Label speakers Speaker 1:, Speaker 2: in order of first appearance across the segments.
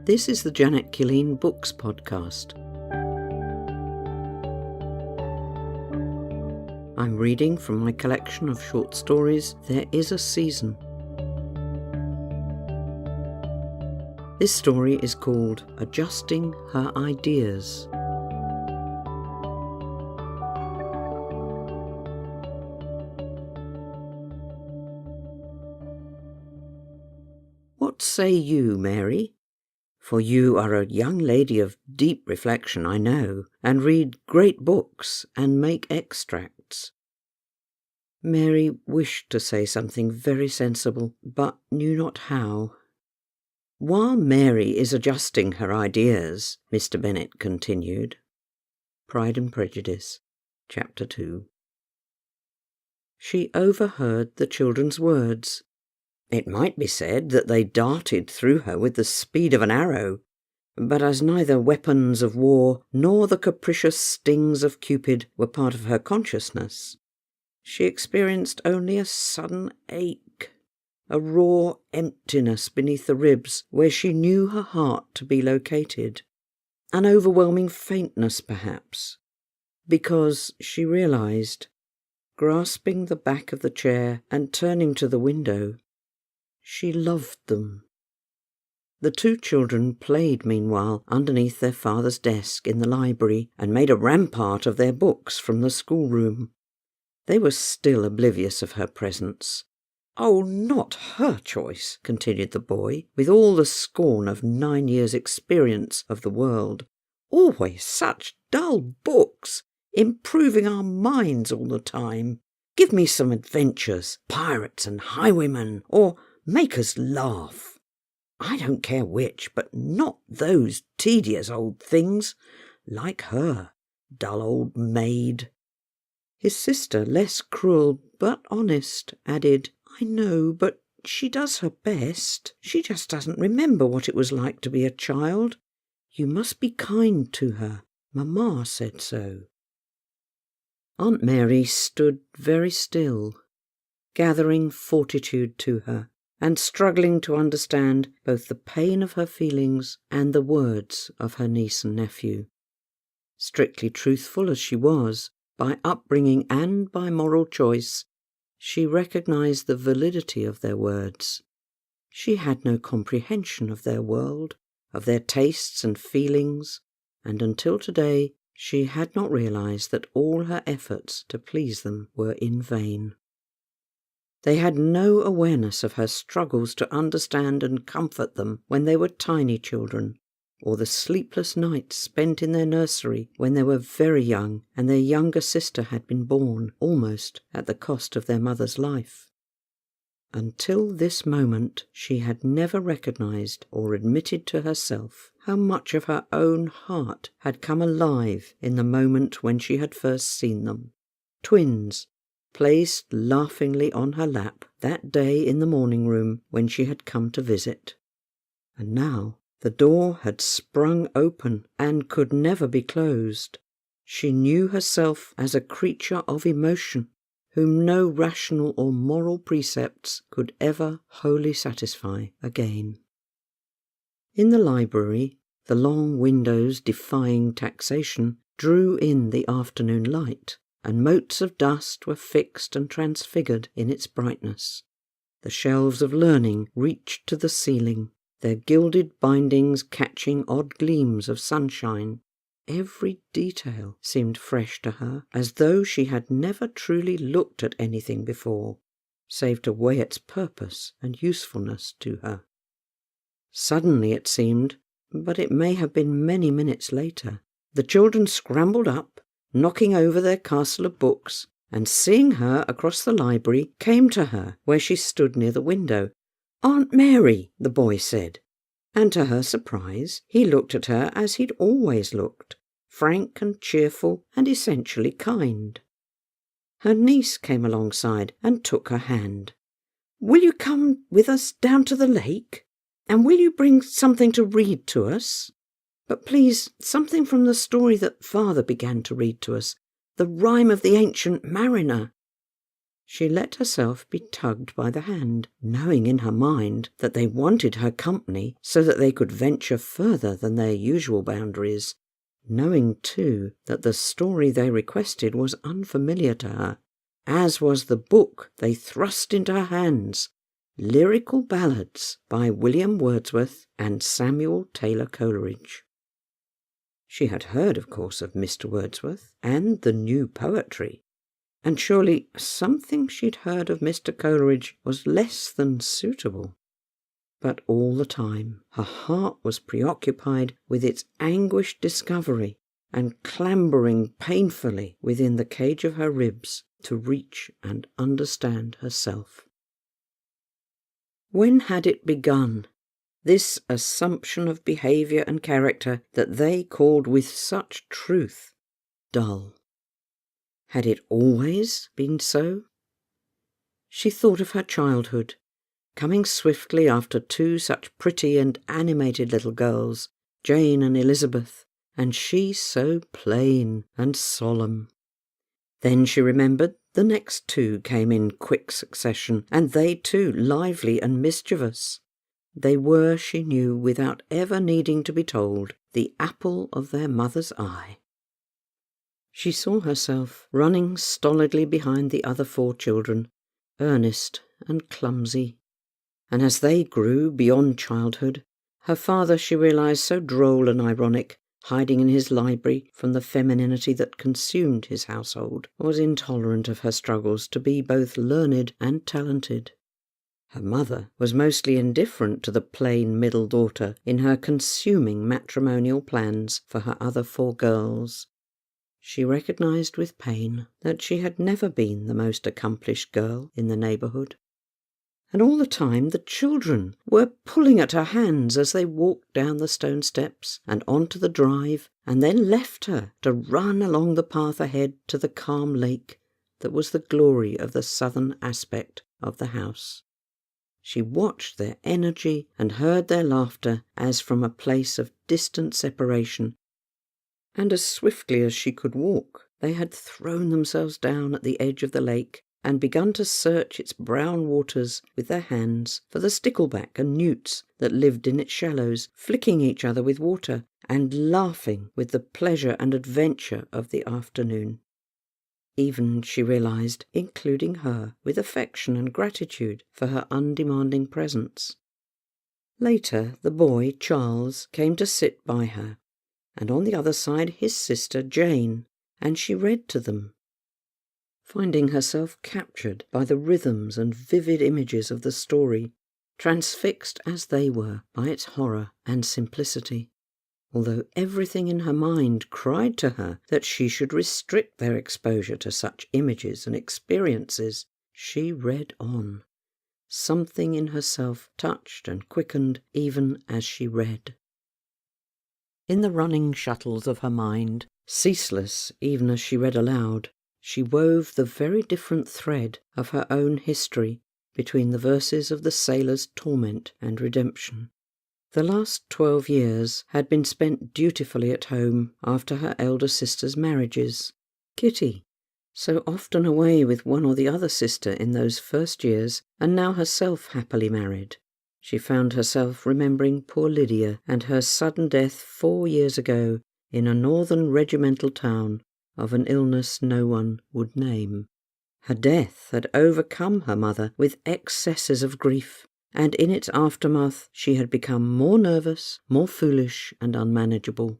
Speaker 1: This is the Killeen Books podcast. I'm reading from my collection of short stories, There Is a Season. This story is called Adjusting Her Ideas. What say you, Mary? For you are a young lady of deep reflection, I know, and read great books and make extracts. Mary wished to say something very sensible, but knew not how. While Mary is adjusting her ideas, Mr. Bennet continued. Pride and Prejudice, Chapter 2. She overheard the children's words. It might be said that they darted through her with the speed of an arrow, but as neither weapons of war nor the capricious stings of Cupid were part of her consciousness, she experienced only a sudden ache, a raw emptiness beneath the ribs where she knew her heart to be located, an overwhelming faintness perhaps, because she realized, grasping the back of the chair and turning to the window, she loved them. The two children played meanwhile underneath their father's desk in the library and made a rampart of their books from the schoolroom. They were still oblivious of her presence. "Oh, not her choice," continued the boy, with all the scorn of 9 years' experience of the world. "Always such dull books, improving our minds all the time. Give me some adventures, pirates and highwaymen, or make us laugh. I don't care which, but not those tedious old things, like her, dull old maid." His sister, less cruel but honest, added, "I know, but she does her best. She just doesn't remember what it was like to be a child. You must be kind to her. Mamma said so." Aunt Mary stood very still, gathering fortitude to her, and struggling to understand both the pain of her feelings and the words of her niece and nephew. Strictly truthful as she was, by upbringing and by moral choice, she recognized the validity of their words. She had no comprehension of their world, of their tastes and feelings, and until today she had not realized that all her efforts to please them were in vain. They had no awareness of her struggles to understand and comfort them when they were tiny children, or the sleepless nights spent in their nursery when they were very young and their younger sister had been born almost at the cost of their mother's life. Until this moment she had never recognized or admitted to herself how much of her own heart had come alive in the moment when she had first seen them. Twins, placed laughingly on her lap that day in the morning room when she had come to visit. And now the door had sprung open and could never be closed. She knew herself as a creature of emotion, whom no rational or moral precepts could ever wholly satisfy again. In the library, the long windows defying taxation drew in the afternoon light, and motes of dust were fixed and transfigured in its brightness. The shelves of learning reached to the ceiling, their gilded bindings catching odd gleams of sunshine. Every detail seemed fresh to her, as though she had never truly looked at anything before, save to weigh its purpose and usefulness to her. Suddenly it seemed, but it may have been many minutes later, the children scrambled up, knocking over their castle of books, and seeing her across the library, came to her where she stood near the window. "Aunt Mary," the boy said, and to her surprise he looked at her as he'd always looked, frank and cheerful and essentially kind. Her niece came alongside and took her hand. "Will you come with us down to the lake? And will you bring something to read to us? But please, something from the story that Father began to read to us, The Rime of the Ancient Mariner." She let herself be tugged by the hand, knowing in her mind that they wanted her company so that they could venture further than their usual boundaries, knowing too that the story they requested was unfamiliar to her, as was the book they thrust into her hands, Lyrical Ballads by William Wordsworth and Samuel Taylor Coleridge. She had heard, of course, of Mr. Wordsworth and the new poetry, and surely something she'd heard of Mr. Coleridge was less than suitable. But all the time her heart was preoccupied with its anguished discovery and clambering painfully within the cage of her ribs to reach and understand herself. When had it begun, this assumption of behaviour and character that they called with such truth dull? Had it always been so? She thought of her childhood, coming swiftly after two such pretty and animated little girls, Jane and Elizabeth, and she so plain and solemn. Then she remembered the next two came in quick succession, and they too lively and mischievous. They were, she knew, without ever needing to be told, the apple of their mother's eye. She saw herself running stolidly behind the other four children, earnest and clumsy. And as they grew beyond childhood, her father, she realized, so droll and ironic, hiding in his library from the femininity that consumed his household, was intolerant of her struggles to be both learned and talented. Her mother was mostly indifferent to the plain middle daughter in her consuming matrimonial plans for her other four girls. She recognized with pain that she had never been the most accomplished girl in the neighbourhood. And all the time the children were pulling at her hands as they walked down the stone steps and onto the drive, and then left her to run along the path ahead to the calm lake that was the glory of the southern aspect of the house. She watched their energy and heard their laughter as from a place of distant separation, and as swiftly as she could walk, they had thrown themselves down at the edge of the lake and begun to search its brown waters with their hands for the stickleback and newts that lived in its shallows, flicking each other with water and laughing with the pleasure and adventure of the afternoon. Even, she realized, including her with affection and gratitude for her undemanding presence. Later, the boy, Charles, came to sit by her, and on the other side his sister, Jane, and she read to them. Finding herself captured by the rhythms and vivid images of the story, transfixed as they were by its horror and simplicity, although everything in her mind cried to her that she should restrict their exposure to such images and experiences, she read on. Something in herself touched and quickened even as she read. In the running shuttles of her mind, ceaseless even as she read aloud, she wove the very different thread of her own history between the verses of the sailor's torment and redemption. The last 12 years had been spent dutifully at home after her elder sister's marriages. Kitty, so often away with one or the other sister in those first years, and now herself happily married. She found herself remembering poor Lydia and her sudden death 4 years ago in a northern regimental town of an illness no one would name. Her death had overcome her mother with excesses of grief, and in its aftermath she had become more nervous, more foolish and unmanageable.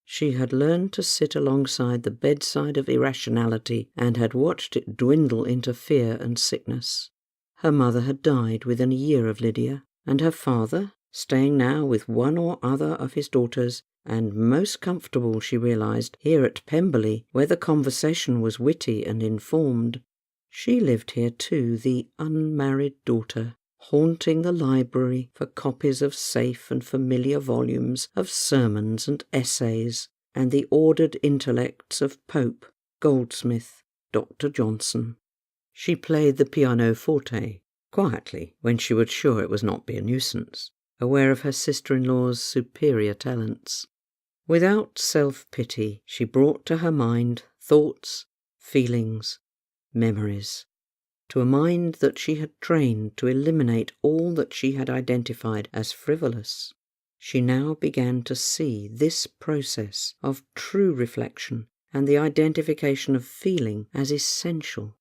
Speaker 1: She had learned to sit alongside the bedside of irrationality and had watched it dwindle into fear and sickness. Her mother had died within a year of Lydia, and her father, staying now with one or other of his daughters, and most comfortable, she realized, here at Pemberley, where the conversation was witty and informed. She lived here too, the unmarried daughter, haunting the library for copies of safe and familiar volumes of sermons and essays, and the ordered intellects of Pope, Goldsmith, Dr. Johnson. She played the pianoforte, quietly, when she was sure it was not be a nuisance, aware of her sister-in-law's superior talents. Without self-pity, she brought to her mind thoughts, feelings, memories. to a mind that she had trained to eliminate all that she had identified as frivolous. She now began to see this process of true reflection and the identification of feeling as essential.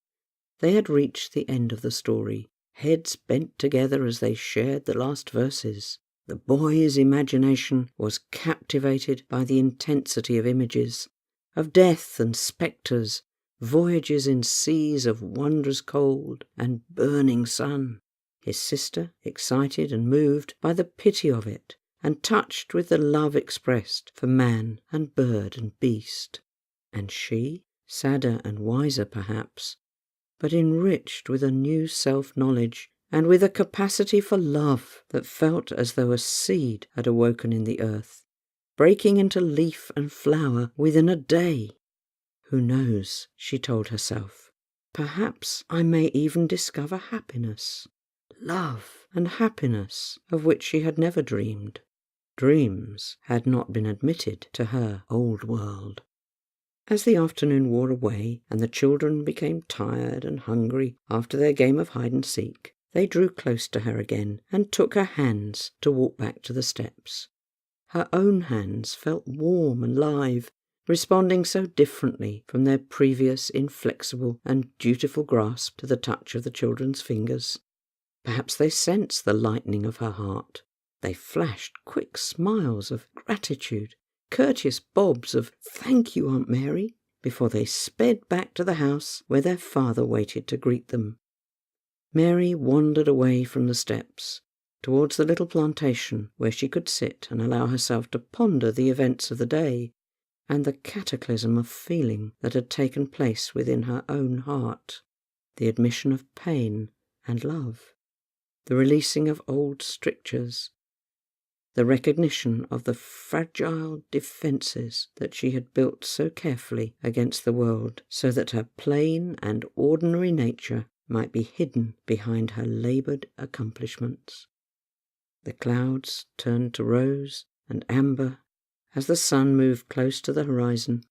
Speaker 1: They had reached the end of the story, heads bent together as they shared the last verses. The boy's imagination was captivated by the intensity of images, of death and spectres, voyages in seas of wondrous cold and burning sun. His sister, excited and moved by the pity of it, and touched with the love expressed for man and bird and beast. And she, sadder and wiser perhaps, but enriched with a new self-knowledge and with a capacity for love that felt as though a seed had awoken in the earth, breaking into leaf and flower within a day. Who knows, she told herself, perhaps I may even discover happiness, love and happiness of which she had never dreamed. Dreams had not been admitted to her old world. As the afternoon wore away and the children became tired and hungry after their game of hide-and-seek, they drew close to her again and took her hands to walk back to the steps. Her own hands felt warm and live, responding so differently from their previous inflexible and dutiful grasp to the touch of the children's fingers. Perhaps they sensed the lightening of her heart. They flashed quick smiles of gratitude, courteous bobs of "Thank you, Aunt Mary," before they sped back to the house where their father waited to greet them. Mary wandered away from the steps, towards the little plantation where she could sit and allow herself to ponder the events of the day and the cataclysm of feeling that had taken place within her own heart, the admission of pain and love, the releasing of old strictures, the recognition of the fragile defences that she had built so carefully against the world, so that her plain and ordinary nature might be hidden behind her laboured accomplishments. The clouds turned to rose and amber as the sun moved close to the horizon,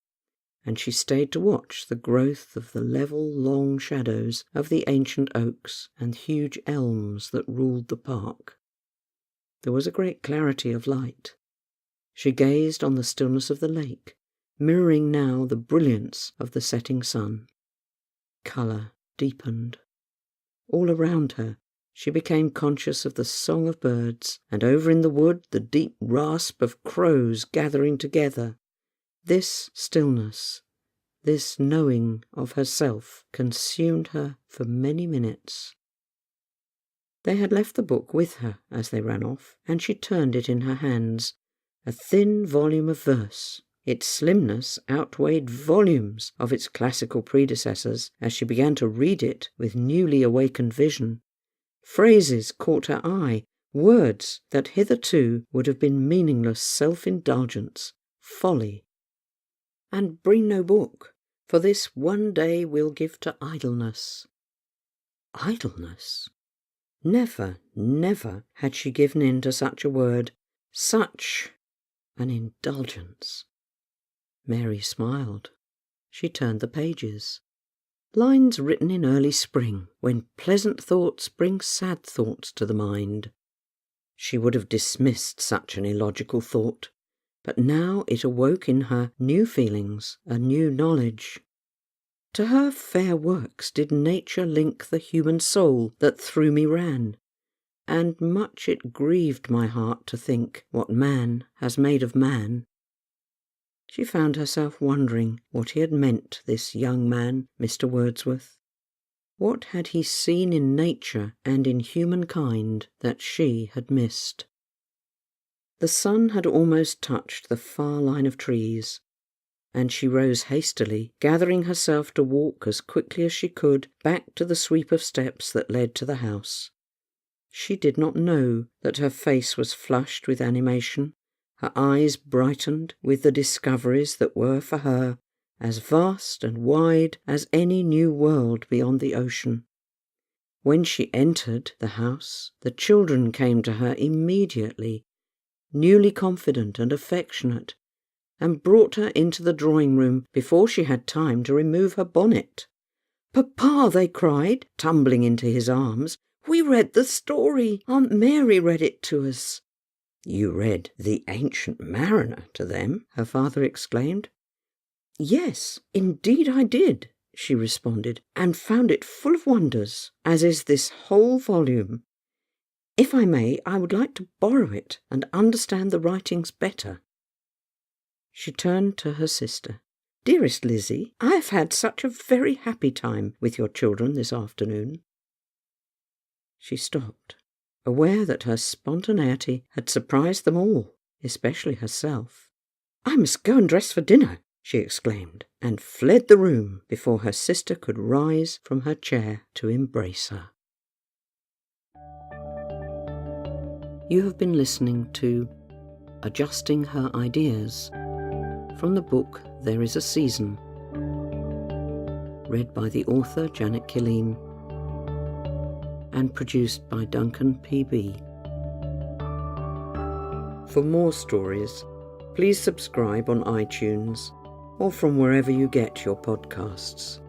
Speaker 1: and she stayed to watch the growth of the level, long shadows of the ancient oaks and huge elms that ruled the park. There was a great clarity of light. She gazed on the stillness of the lake, mirroring now the brilliance of the setting sun. Colour deepened. All around her she became conscious of the song of birds, and over in the wood the deep rasp of crows gathering together. This stillness, this knowing of herself, consumed her for many minutes. They had left the book with her as they ran off, and she turned it in her hands, a thin volume of verse. Its slimness outweighed volumes of its classical predecessors as she began to read it with newly awakened vision. Phrases caught her eye, words that hitherto would have been meaningless self-indulgence, folly. And bring no book, for this one day we'll give to idleness. Idleness? Never, never had she given in to such a word, such an indulgence. Mary smiled. She turned the pages. Lines written in early spring, when pleasant thoughts bring sad thoughts to the mind. She would have dismissed such an illogical thought, but now it awoke in her new feelings, a new knowledge. To her fair works did nature link the human soul that through me ran, and much it grieved my heart to think what man has made of man. She found herself wondering what he had meant, this young man, Mr. Wordsworth. What had he seen in nature and in humankind that she had missed? The sun had almost touched the far line of trees, and she rose hastily, gathering herself to walk as quickly as she could back to the sweep of steps that led to the house. She did not know that her face was flushed with animation, her eyes brightened with the discoveries that were for her as vast and wide as any new world beyond the ocean. When she entered the house, the children came to her immediately, newly confident and affectionate, and brought her into the drawing-room before she had time to remove her bonnet. "Papa," they cried, tumbling into his arms, "we read the story. Aunt Mary read it to us." "You read The Ancient Mariner to them?" her father exclaimed. "Yes, indeed I did," she responded, "and found it full of wonders, as is this whole volume. If I may, I would like to borrow it and understand the writings better." She turned to her sister. "Dearest Lizzie, I have had such a very happy time with your children this afternoon." She stopped, aware that her spontaneity had surprised them all, especially herself. "I must go and dress for dinner," she exclaimed, and fled the room before her sister could rise from her chair to embrace her. You have been listening to Adjusting Her Ideas from the book There Is a Season, read by the author Janet Killeen and produced by Duncan P.B. For more stories, please subscribe on iTunes or from wherever you get your podcasts.